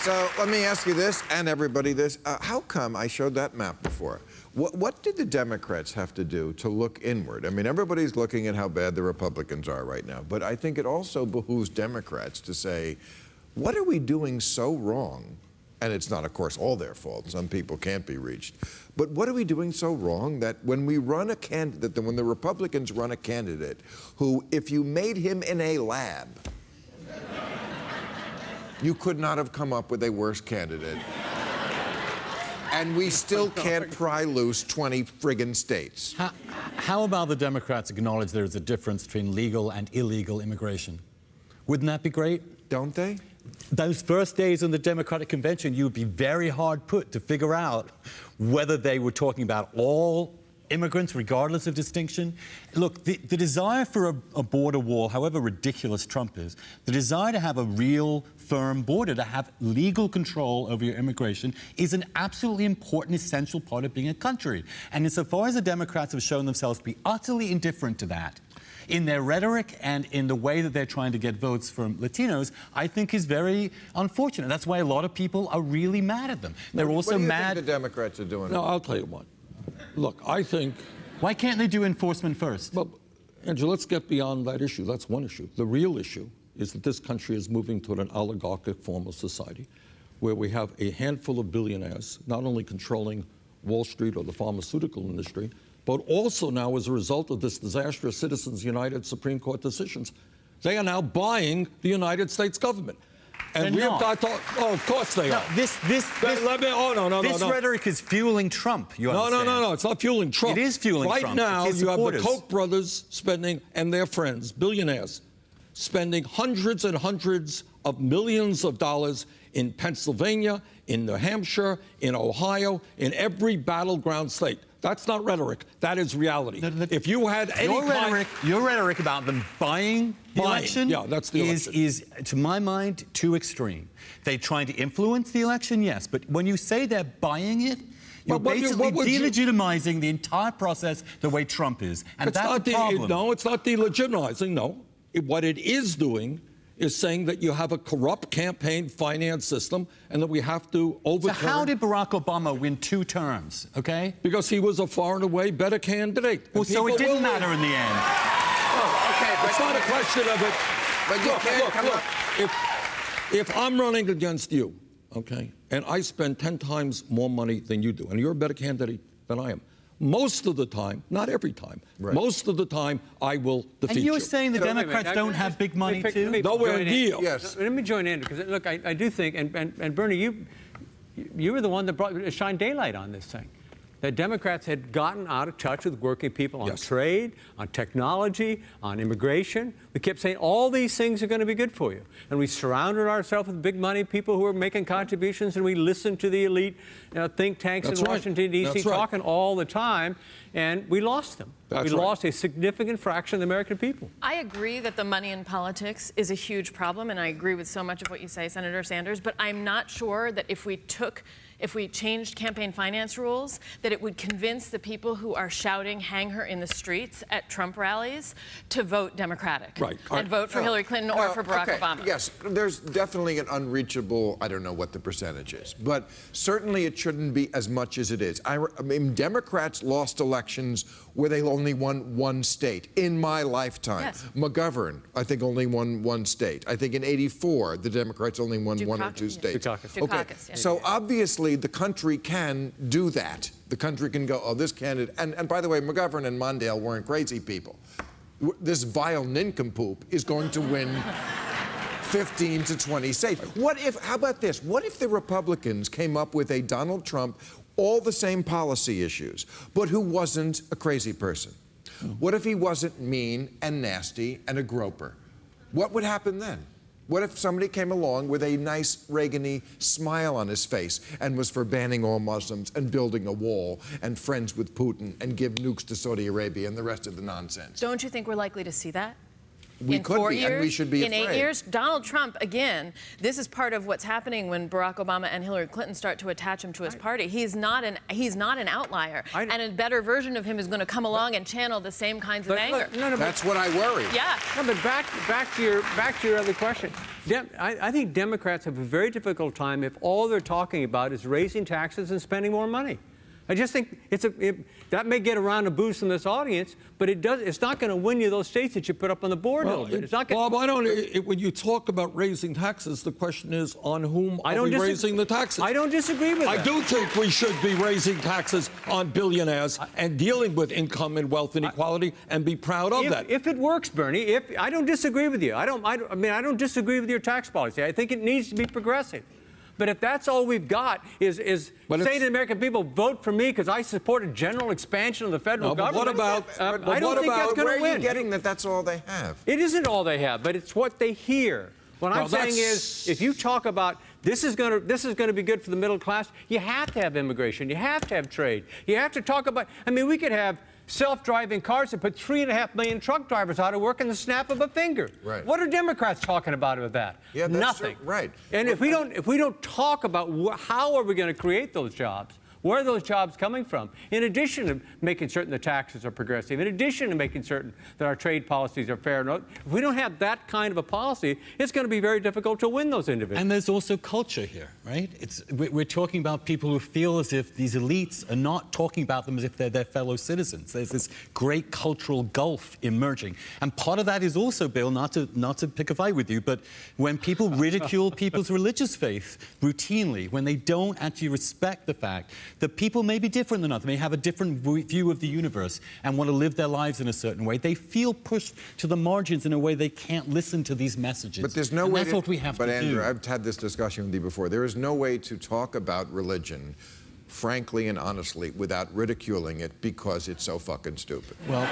So let me ask you this, and everybody this. How come, I showed that map before, what did the Democrats have to do to look inward? I mean, everybody's looking at how bad the Republicans are right now, but I think it also behooves Democrats to say, what are we doing so wrong? And it's not, of course, all their fault. Some people can't be reached. But what are we doing so wrong that when we run a candidate, when the Republicans run a candidate who, if you made him in a lab, you could not have come up with a worse candidate. And we still can't pry loose 20 friggin' states. How about the Democrats acknowledge there's a difference between legal and illegal immigration? Wouldn't that be great? Don't they? Those first days on the Democratic Convention, you would be very hard put to figure out whether they were talking about all immigrants, regardless of distinction. Look, the desire for a border wall, however ridiculous Trump is, the desire to have a real, firm border, to have legal control over your immigration, is an absolutely important, essential part of being a country. And insofar as the Democrats have shown themselves to be utterly indifferent to that, in their rhetoric and in the way that they're trying to get votes from Latinos, I think is very unfortunate. That's why a lot of people are really mad at them. They're also mad. What do you think the Democrats are doing? No, I'll tell you what. Look, I think... Why can't they do enforcement first? Well, Andrew, let's get beyond that issue. That's one issue. The real issue is that this country is moving toward an oligarchic form of society where we have a handful of billionaires not only controlling Wall Street or the pharmaceutical industry, but also now, as a result of this disastrous Citizens United Supreme Court decisions, they are now buying the United States government. And we have got to... Oh, of course they are. This rhetoric is fueling Trump, you understand? No, it's not fueling Trump. It is fueling Trump. Right now, you have the Koch brothers spending, and their friends, billionaires, spending hundreds and hundreds of millions of dollars in Pennsylvania, in New Hampshire, in Ohio, in every battleground state. That's not rhetoric. That is reality. If you had any your rhetoric about them buying the election, yeah, that's the election, is, to my mind, too extreme. They're trying to influence the election, yes, but when you say they're buying it, you're basically delegitimizing the entire process the way Trump is, and that's a problem. No, it's not delegitimizing. No, what it is doing is saying that you have a corrupt campaign finance system and that we have to overturn... So how did Barack Obama win 2 terms, okay? Because he was a far and away better candidate. Well, so it didn't matter in the end. Oh, okay, but it's not a question of it. But you can't come up... If I'm running against you, okay, and I spend 10 times more money than you do, and you're a better candidate than I am, most of the time, not every time, most of the time, I will defeat you. And you're saying the Democrats don't have big money, too? Nowhere near. Yes. Let me join in, because, look, I do think, and Bernie, you were the one that shined daylight on this thing. The Democrats had gotten out of touch with working people on trade, on technology, on immigration. We kept saying all these things are going to be good for you. And we surrounded ourselves with big money people who were making contributions, and we listened to the elite think tanks in Washington, D.C. talking all the time, and we lost them. We lost a significant fraction of the American people. I agree that the money in politics is a huge problem, and I agree with so much of what you say, Senator Sanders, but I'm not sure that if we changed campaign finance rules, that it would convince the people who are shouting "hang her" in the streets at Trump rallies to vote Democratic and vote for Hillary Clinton or for Barack Obama. Yes, there's definitely an unreachable, I don't know what the percentage is, but certainly it shouldn't be as much as it is. I mean, Democrats lost elections where they only won 1 state in my lifetime. Yes. McGovern, I think, only won 1 state. I think in '84, the Democrats only won 1 or 2 states. Dukakis. So obviously the country can do that. The country can go, oh, this candidate, and by the way, McGovern and Mondale weren't crazy people. This vile nincompoop is going to win 15 to 20 states. How about this? What if the Republicans came up with a Donald Trump, all the same policy issues, but who wasn't a crazy person? What if he wasn't mean and nasty and a groper? What would happen then? What if somebody came along with a nice Reagan-y smile on his face and was for banning all Muslims and building a wall and friends with Putin and give nukes to Saudi Arabia and the rest of the nonsense? Don't you think we're likely to see that? We in could 4 be, years, and we should be in 8 afraid. years. Donald Trump, again, this is part of what's happening when Barack Obama and Hillary Clinton start to attach him to his party. He's not an outlier, and a better version of him is going to come along and channel the same kinds of anger. That's what I worry. Yeah. No, but back to your other question. I think Democrats have a very difficult time if all they're talking about is raising taxes and spending more money. I just think that may get around a boost in this audience, but it's not going to win you those states that you put up on the board a little bit. It's not gonna, Bob, when you talk about raising taxes, the question is on whom are we raising the taxes? I don't disagree with that. I do think we should be raising taxes on billionaires and dealing with income and wealth inequality and be proud of that. If it works, Bernie, I don't disagree with you. I don't disagree with your tax policy. I think it needs to be progressive. But if that's all we've got is say to the American people, vote for me because I support a general expansion of the federal government. I don't think that's going to win. Where are you getting that that's all they have? It isn't all they have, but it's what they hear. What I'm saying is, if you talk about this is going to be good for the middle class, you have to have immigration. You have to have trade. You have to talk about. I mean, we could have self-driving cars that put 3.5 million truck drivers out of work in the snap of a finger. Right. What are Democrats talking about with that? Yeah, that's nothing. True. Right. And if we don't talk about how are we going to create those jobs, where are those jobs coming from? In addition to making certain the taxes are progressive, in addition to making certain that our trade policies are fair, if we don't have that kind of a policy, it's going to be very difficult to win those individuals. And there's also culture here, right? We're talking about people who feel as if these elites are not talking about them as if they're their fellow citizens. There's this great cultural gulf emerging. And part of that is also, Bill, not to pick a fight with you, but when people ridicule people's religious faith routinely, when they don't actually respect the fact that people may be different than others, may have a different view of the universe and want to live their lives in a certain way, they feel pushed to the margins in a way they can't listen to these messages. But there's no way that's what we have to do. But Andrew, I've had this discussion with you before. There is no way to talk about religion frankly and honestly without ridiculing it because it's so fucking stupid. Well...